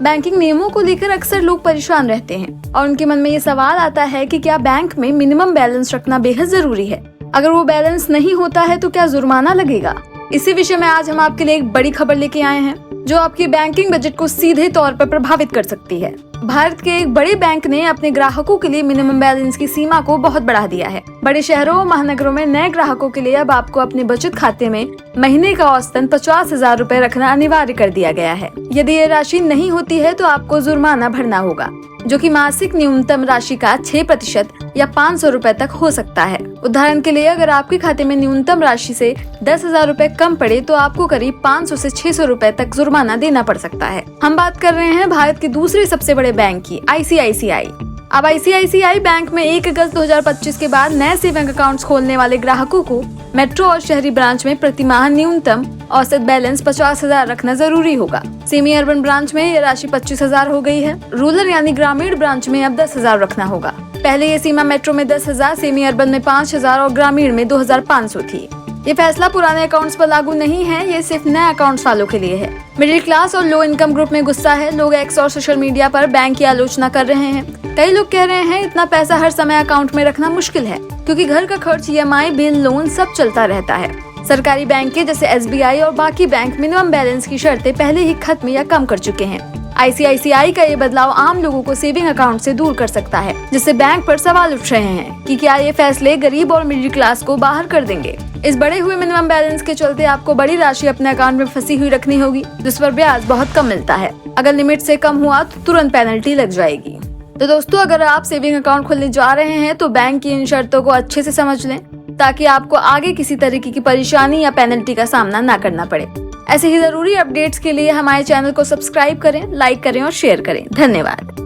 Banking नियमों को लेकर अक्सर लोग परेशान रहते हैं और उनके मन में ये सवाल आता है कि क्या बैंक में मिनिमम बैलेंस रखना बेहद जरूरी है। अगर वो बैलेंस नहीं होता है तो क्या जुर्माना लगेगा। इसी विषय में आज हम आपके लिए एक बड़ी खबर लेके आए हैं जो आपकी बैंकिंग बजट को सीधे तौर पर प्रभावित कर सकती है। भारत के एक बड़े बैंक ने अपने ग्राहकों के लिए मिनिमम बैलेंस की सीमा को बहुत बढ़ा दिया है। बड़े शहरों और महानगरों में नए ग्राहकों के लिए अब आपको अपने बचत खाते में महीने का औसतन 50,000 रूपए रखना अनिवार्य कर दिया गया है। यदि ये राशि नहीं होती है तो आपको जुर्माना भरना होगा, जो कि मासिक न्यूनतम राशि का 6% या 500 रूपए तक हो सकता है। उदाहरण के लिए अगर आपके खाते में न्यूनतम राशि से 10,000 रूपए कम पड़े तो आपको करीब 500 से 600 रूपए तक जुर्माना देना पड़ सकता है। हम बात कर रहे हैं भारत के दूसरे सबसे बड़े बैंक की, ICICI। अब ICICI बैंक में 1 अगस्त 2025 के बाद नए सेविंग अकाउंट्स खोलने वाले ग्राहकों को मेट्रो और शहरी ब्रांच में प्रतिमाह न्यूनतम औसत बैलेंस 50,000 रखना जरूरी होगा। सेमी अर्बन ब्रांच में ये राशि 25,000 हो गई है। रूरल यानी ग्रामीण ब्रांच में अब 10,000 रखना होगा। पहले ये सीमा मेट्रो में 10,000, सेमी अर्बन में 5,000 और ग्रामीण में 2,500 थी। ये फैसला पुराने अकाउंट्स पर लागू नहीं है, ये सिर्फ नए अकाउंट्स वालों के लिए है। मिडिल क्लास और लो इनकम ग्रुप में गुस्सा है। लोग एक्स और सोशल मीडिया पर बैंक की आलोचना कर रहे हैं। कई लोग कह रहे हैं इतना पैसा हर समय अकाउंट में रखना मुश्किल है, क्योंकि घर का खर्च, EMI, बिल, लोन सब चलता रहता है। सरकारी बैंक के जैसे SBI और बाकी बैंक मिनिमम बैलेंस की शर्तें पहले ही खत्म या कम कर चुके हैं। ICICI का ये बदलाव आम लोगों को सेविंग अकाउंट से दूर कर सकता है, जिससे बैंक पर सवाल उठ रहे हैं कि क्या ये फैसले गरीब और मिडिल क्लास को बाहर कर देंगे। इस बढ़े हुए मिनिमम बैलेंस के चलते आपको बड़ी राशि अपने अकाउंट में फंसी हुई रखनी होगी, जिस पर ब्याज बहुत कम मिलता है। अगर लिमिट से कम हुआ तो तुरंत पेनल्टी लग जाएगी। तो दोस्तों, अगर आप सेविंग अकाउंट खोलने जा रहे हैं तो बैंक की इन शर्तों को अच्छे से समझ लें, ताकि आपको आगे किसी तरीके की परेशानी या पेनल्टी का सामना न करना पड़े। ऐसे ही जरूरी अपडेट्स के लिए हमारे चैनल को सब्सक्राइब करें, लाइक करें और शेयर करें। धन्यवाद।